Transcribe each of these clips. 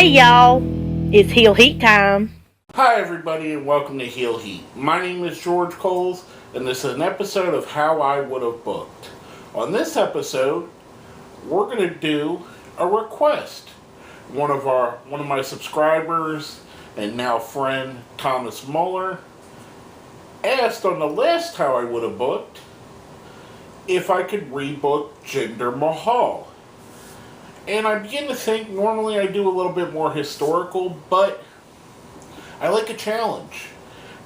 y'all, it's Heel Heat time. Hi everybody and welcome to Heel Heat. My name is George Coles and this is an episode of How I Would Have Booked. On this episode, we're going to do a request. One of my subscribers and now friend Thomas Muller asked on the last How I Would Have Booked if I could rebook Jinder Mahal. And I begin to think, normally I do a little bit more historical, but I like a challenge.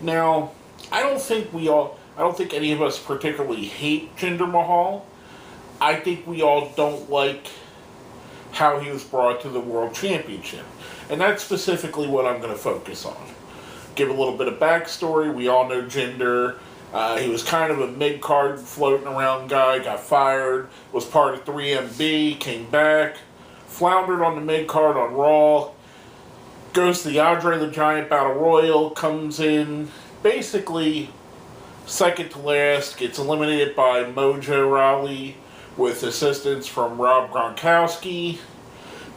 Now, I don't think any of us particularly hate Jinder Mahal. I think we all don't like how he was brought to the World Championship. And that's specifically what I'm going to focus on. Give a little bit of backstory. We all know Jinder. He was kind of a mid-card floating around guy, got fired, was part of 3MB, came back, floundered on the mid-card on Raw, goes to the Andre the Giant Battle Royal, comes in basically second to last, gets eliminated by Mojo Rawley with assistance from Rob Gronkowski,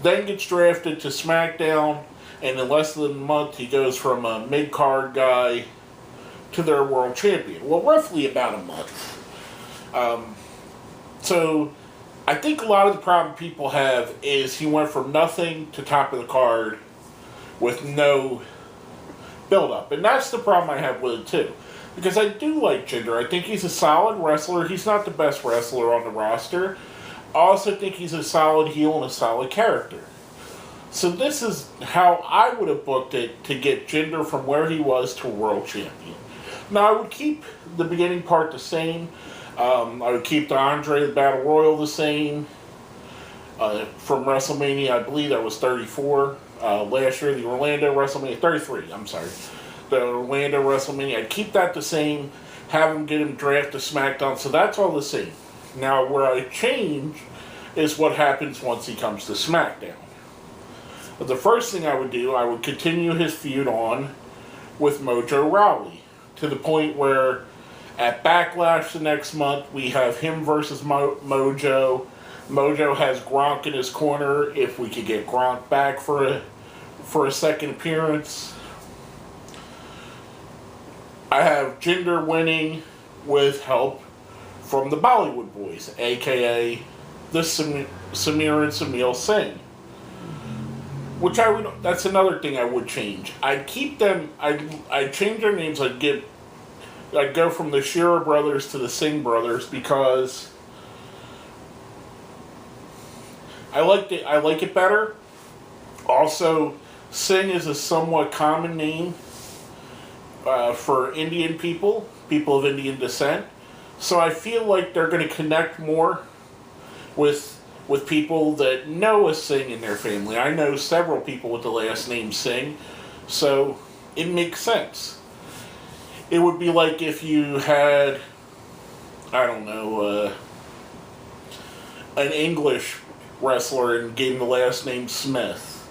then gets drafted to SmackDown, and in less than a month he goes from a mid-card guy to their world champion. Well, roughly about a month. So I think a lot of the problem people have is he went from nothing to top of the card with no build-up. And that's the problem I have with it, too. Because I do like Jinder. I think he's a solid wrestler. He's not the best wrestler on the roster. I also think he's a solid heel and a solid character. So this is how I would have booked it to get Jinder from where he was to world champion. Now, I would keep the beginning part the same. I would keep the Andre the Battle Royal the same. From WrestleMania, I believe that was 34. Last year, the Orlando WrestleMania, 33, I'm sorry. The Orlando WrestleMania, I'd keep that the same. Have him get him drafted to SmackDown, so that's all the same. Now, where I change is what happens once he comes to SmackDown. But the first thing I would do, I would continue his feud on with Mojo Rawley. To the point where at Backlash the next month, we have him versus Mojo. Mojo has Gronk in his corner if we could get Gronk back for a second appearance. I have Jinder winning with help from the Bollywood Boys, aka the Samir and Samil Singh. Which that's another thing I would change. I'd keep them, I'd change their names. I'd go from the Shearer brothers to the Singh brothers because I like it better. Also, Singh is a somewhat common name for Indian people of Indian descent. So I feel like they're going to connect more with people that know a Singh in their family. I know several people with the last name Singh, so it makes sense. It would be like if you had, I don't know, an English wrestler and gave him the last name Smith,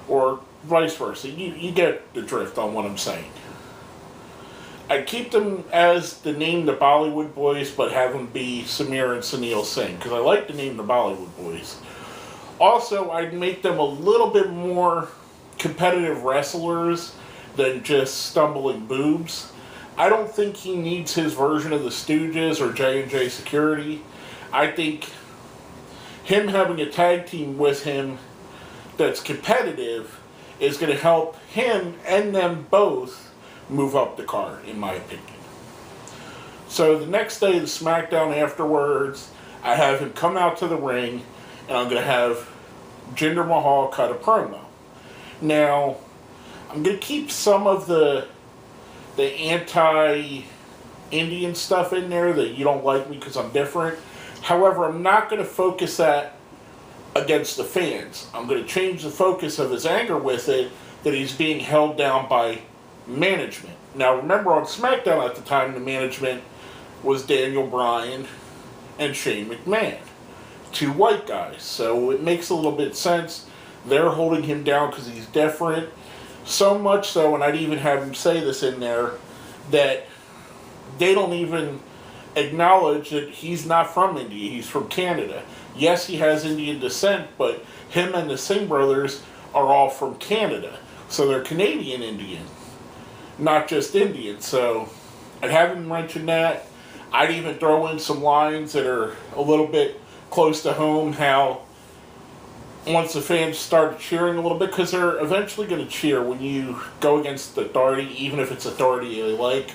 or vice versa. You get the drift on what I'm saying. I'd keep them as the name the Bollywood Boys, but have them be Samir and Sunil Singh, because I like the name the Bollywood Boys. Also, I'd make them a little bit more competitive wrestlers than just stumbling boobs. I don't think he needs his version of the Stooges or J&J Security. I think him having a tag team with him that's competitive is going to help him and them both move up the card, in my opinion. So the next day of the SmackDown afterwards, I have him come out to the ring, and I'm going to have Jinder Mahal cut a promo. Now, I'm going to keep some of the anti-Indian stuff in there that you don't like me because I'm different. However, I'm not going to focus that against the fans. I'm going to change the focus of his anger with it, that he's being held down by management. Now, remember on SmackDown at the time, the management was Daniel Bryan and Shane McMahon. Two white guys. So it makes a little bit of sense. They're holding him down because he's different. So much so, and I'd even have him say this in there, that they don't even acknowledge that he's not from India. He's from Canada. Yes, he has Indian descent, but him and the Singh brothers are all from Canada. So they're Canadian Indian, not just Indian. So I'd have him mention that. I'd even throw in some lines that are a little bit close to home, how once the fans start cheering a little bit, because they're eventually going to cheer when you go against authority, even if it's authority they like.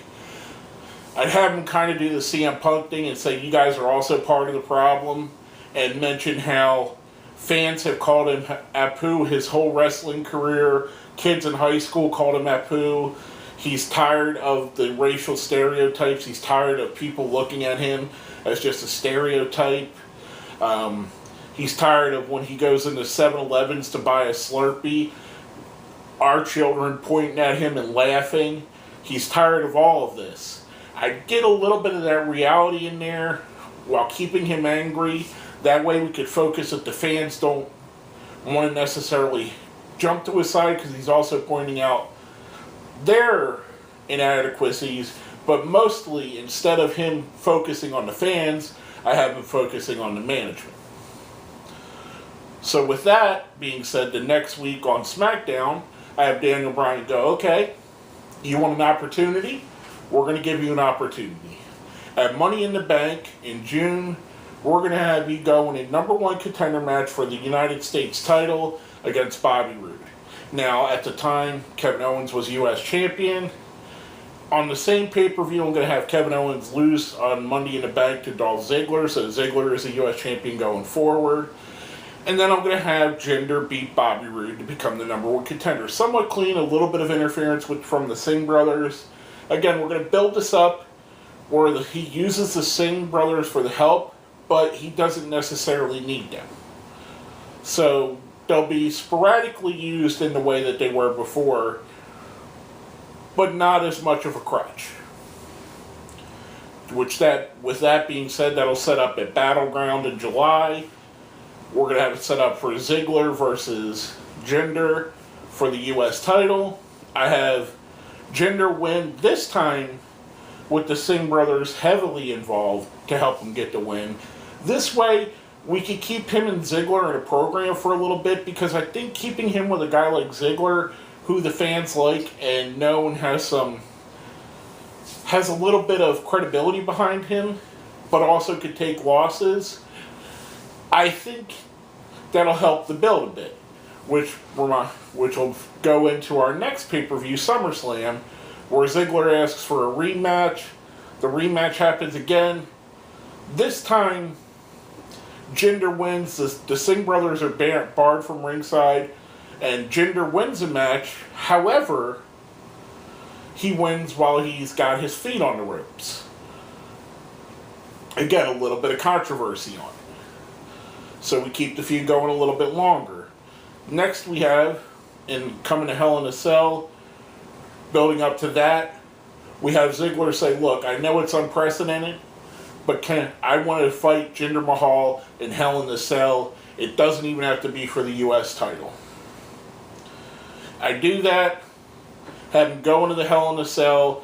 I'd have him kind of do the CM Punk thing and say, you guys are also part of the problem, and mention how fans have called him Apu his whole wrestling career. Kids in high school called him Apu. He's tired of the racial stereotypes. He's tired of people looking at him as just a stereotype. He's tired of when he goes into 7-Elevens to buy a Slurpee, our children pointing at him and laughing. He's tired of all of this. I get a little bit of that reality in there while keeping him angry. That way we could focus that the fans don't want to necessarily jump to his side, because he's also pointing out their inadequacies. But mostly, instead of him focusing on the fans, I have him focusing on the management. So with that being said, the next week on SmackDown, I have Daniel Bryan go, okay, you want an opportunity? We're going to give you an opportunity. At Money in the Bank in June, we're going to have you go in a #1 contender match for the United States title against Bobby Roode. Now, at the time, Kevin Owens was U.S. champion. On the same pay-per-view, I'm going to have Kevin Owens lose on Money in the Bank to Dolph Ziggler, so Ziggler is a U.S. champion going forward. And then I'm going to have Jinder beat Bobby Roode to become the #1 contender. Somewhat clean, a little bit of interference from the Singh brothers. Again, we're going to build this up where he uses the Singh brothers for the help, but he doesn't necessarily need them. So they'll be sporadically used in the way that they were before, but not as much of a crutch. With that being said, that'll set up at Battleground in July. We're going to have it set up for Ziggler versus Jinder for the U.S. title. I have Jinder win, this time with the Singh brothers heavily involved to help him get the win. This way, we could keep him and Ziggler in a program for a little bit, because I think keeping him with a guy like Ziggler, who the fans like and know and has a little bit of credibility behind him, but also could take losses, I think that'll help the build a bit, which will go into our next pay-per-view, SummerSlam, where Ziggler asks for a rematch. The rematch happens again. This time, Jinder wins. The Singh brothers are barred from ringside, and Jinder wins the match. However, he wins while he's got his feet on the ropes. Again, a little bit of controversy on it. So we keep the feud going a little bit longer. Next we have, in coming to Hell in a Cell, building up to that, we have Ziggler say, look, I know it's unprecedented, but I want to fight Jinder Mahal in Hell in a Cell. It doesn't even have to be for the U.S. title. I do that, have him go into the Hell in a Cell.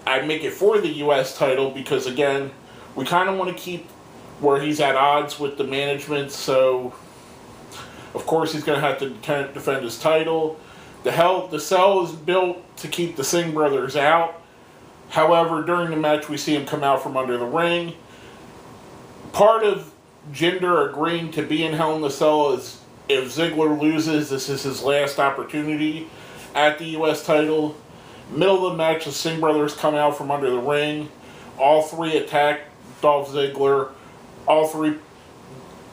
I make it for the U.S. title because, again, we kind of want to keep where he's at odds with the management, so of course he's going to have to defend his title. The Cell is built to keep the Singh brothers out. However, during the match we see him come out from under the ring. Part of Jinder agreeing to be in Hell in the Cell is if Ziggler loses, this is his last opportunity at the U.S. title. Middle of the match, the Singh brothers come out from under the ring. All three attack Dolph Ziggler. All three,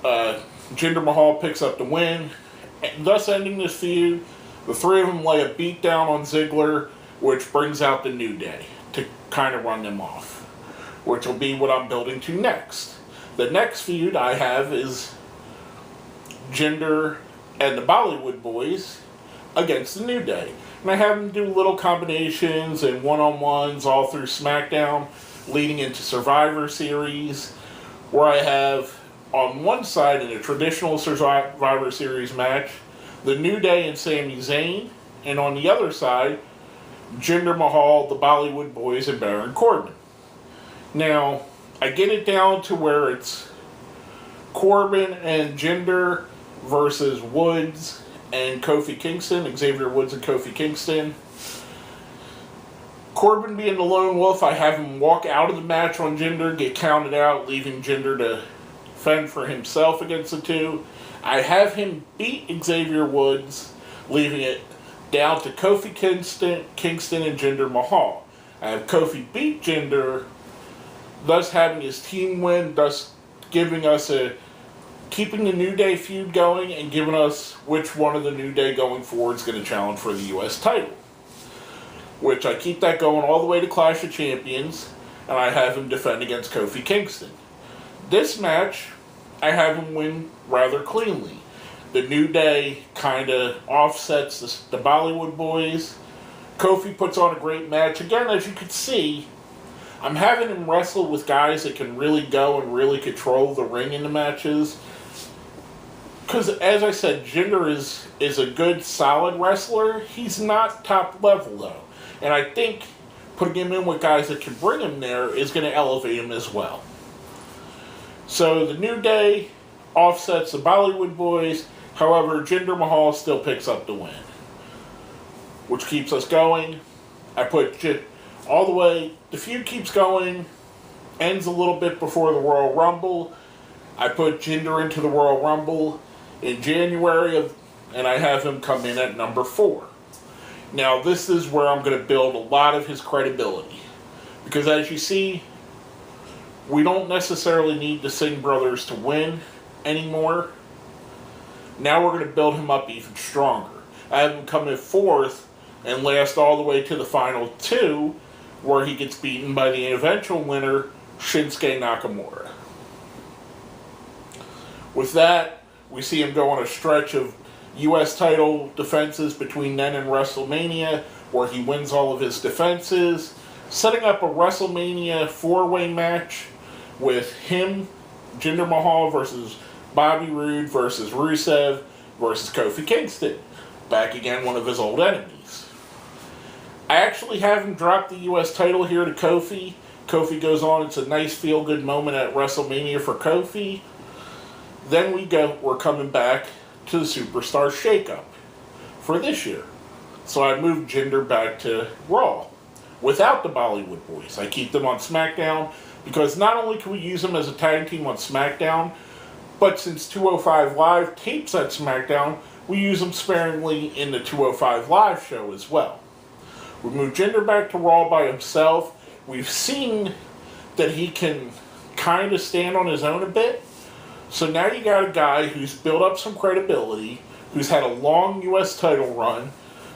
Jinder Mahal picks up the win, thus ending this feud. The three of them lay a beat down on Ziggler, which brings out the New Day to kind of run them off, which will be what I'm building to next. The next feud I have is Jinder and the Bollywood Boys against the New Day. And I have them do little combinations and one-on-ones all through SmackDown, leading into Survivor Series, where I have on one side in a traditional Survivor Series match, the New Day and Sami Zayn, and on the other side, Jinder Mahal, the Bollywood Boys, and Baron Corbin. Now, I get it down to where it's Corbin and Jinder versus Woods and Kofi Kingston, Xavier Woods and Kofi Kingston. Corbin being the lone wolf, I have him walk out of the match on Jinder, get counted out, leaving Jinder to fend for himself against the two. I have him beat Xavier Woods, leaving it down to Kofi Kingston and Jinder Mahal. I have Kofi beat Jinder, thus having his team win, thus giving us keeping the New Day feud going and giving us which one of the New Day going forward is going to challenge for the U.S. title. Which I keep that going all the way to Clash of Champions, and I have him defend against Kofi Kingston. This match, I have him win rather cleanly. The New Day kind of offsets the Bollywood Boys. Kofi puts on a great match. Again, as you can see, I'm having him wrestle with guys that can really go and really control the ring in the matches. Because, as I said, Jinder is a good, solid wrestler. He's not top level, though. And I think putting him in with guys that can bring him there is going to elevate him as well. So the New Day offsets the Bollywood Boys. However, Jinder Mahal still picks up the win, which keeps us going. I put all the way. The feud keeps going. Ends a little bit before the Royal Rumble. I put Jinder into the Royal Rumble in January, and I have him come in at number 4. Now, this is where I'm going to build a lot of his credibility. Because as you see, we don't necessarily need the Singh brothers to win anymore. Now we're going to build him up even stronger. I have him come in 4th and last all the way to the final 2, where he gets beaten by the eventual winner, Shinsuke Nakamura. With that, we see him go on a stretch of U.S. title defenses between then and WrestleMania, where he wins all of his defenses, setting up a WrestleMania 4-way match with him, Jinder Mahal versus Bobby Roode versus Rusev versus Kofi Kingston. Back again, one of his old enemies. I actually have him drop the U.S. title here to Kofi. Kofi goes on, it's a nice feel-good moment at WrestleMania for Kofi. Then we're coming back to the Superstar Shakeup for this year. So I moved Jinder back to Raw without the Bollywood Boys. I keep them on SmackDown because not only can we use them as a tag team on SmackDown, but since 205 Live tapes at SmackDown, we use them sparingly in the 205 Live show as well. We moved Jinder back to Raw by himself. We've seen that he can kind of stand on his own a bit. So now you got a guy who's built up some credibility, who's had a long U.S. title run,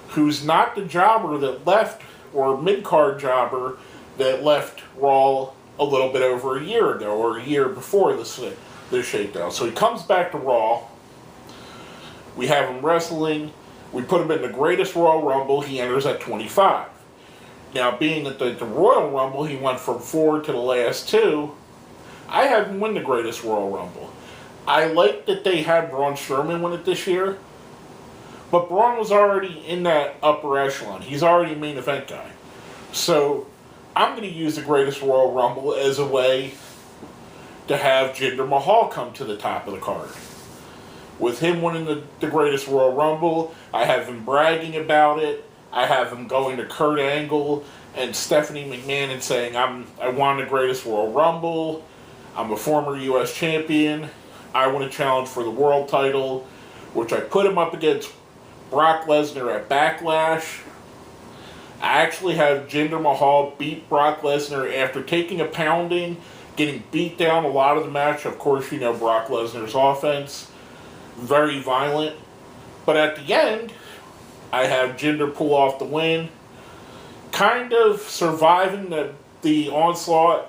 who's not the jobber that left, or mid-card jobber that left Raw a little bit over a year ago, or a year before the shakedown. So he comes back to Raw. We have him wrestling. We put him in the Greatest Royal Rumble. He enters at 25. Now, being at the Royal Rumble, he went from 4 to the last 2. I have him win the Greatest Royal Rumble. I like that they had Braun Strowman win it this year, but Braun was already in that upper echelon. He's already a main event guy. So I'm going to use the Greatest Royal Rumble as a way to have Jinder Mahal come to the top of the card. With him winning the Greatest Royal Rumble, I have him bragging about it. I have him going to Kurt Angle and Stephanie McMahon and saying, I won the Greatest Royal Rumble. I'm a former U.S. champion. I want to challenge for the world title, which I put him up against Brock Lesnar at Backlash. I actually have Jinder Mahal beat Brock Lesnar after taking a pounding, getting beat down a lot of the match. Of course, you know Brock Lesnar's offense. Very violent. But at the end, I have Jinder pull off the win, kind of surviving the onslaught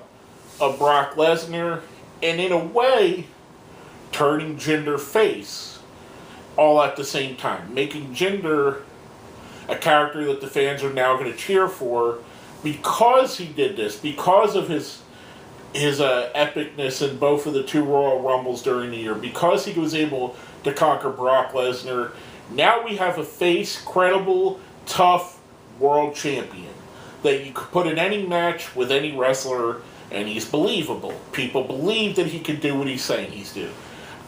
of Brock Lesnar, and in a way, turning Jinder face all at the same time, making Jinder a character that the fans are now going to cheer for because he did this, because of his epicness in both of the 2 Royal Rumbles during the year, because he was able to conquer Brock Lesnar. Now we have a face, credible, tough world champion that you could put in any match with any wrestler, and he's believable. People believe that he can do what he's saying he's doing.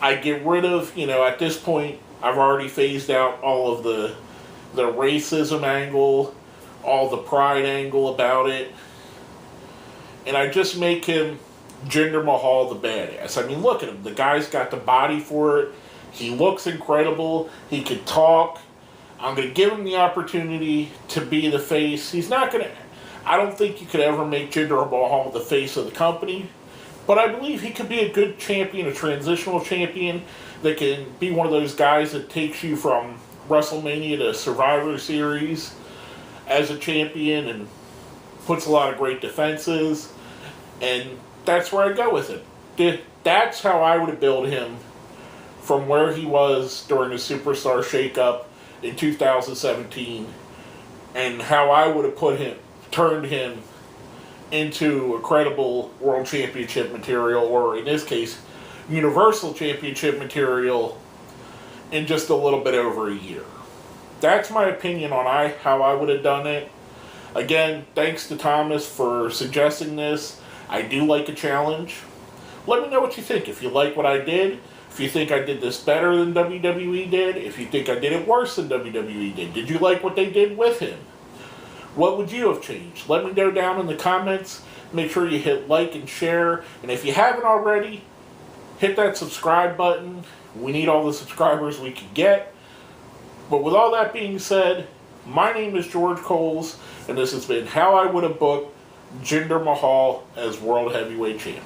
I get rid of, at this point, I've already phased out all of the racism angle, all the pride angle about it. And I just make him Jinder Mahal the badass. I mean, look at him. The guy's got the body for it. He looks incredible. He can talk. I'm going to give him the opportunity to be the face. He's not going to... I don't think you could ever make Jinder Mahal the face of the company. But I believe he could be a good champion, a transitional champion that can be one of those guys that takes you from WrestleMania to Survivor Series as a champion and puts a lot of great defenses. And that's where I go with it. That's how I would have built him from where he was during the Superstar Shakeup in 2017, and how I would have turned him into a credible World Championship material, or in this case, Universal Championship material, in just a little bit over a year. That's my opinion on how I would have done it. Again, thanks to Thomas for suggesting this. I do like a challenge. Let me know what you think. If you like what I did, if you think I did this better than WWE did, if you think I did it worse than WWE did you like what they did with him? What would you have changed? Let me know down in the comments. Make sure you hit like and share. And if you haven't already, hit that subscribe button. We need all the subscribers we can get. But with all that being said, my name is George Coles, and this has been How I Would Have Booked Jinder Mahal as World Heavyweight Champion.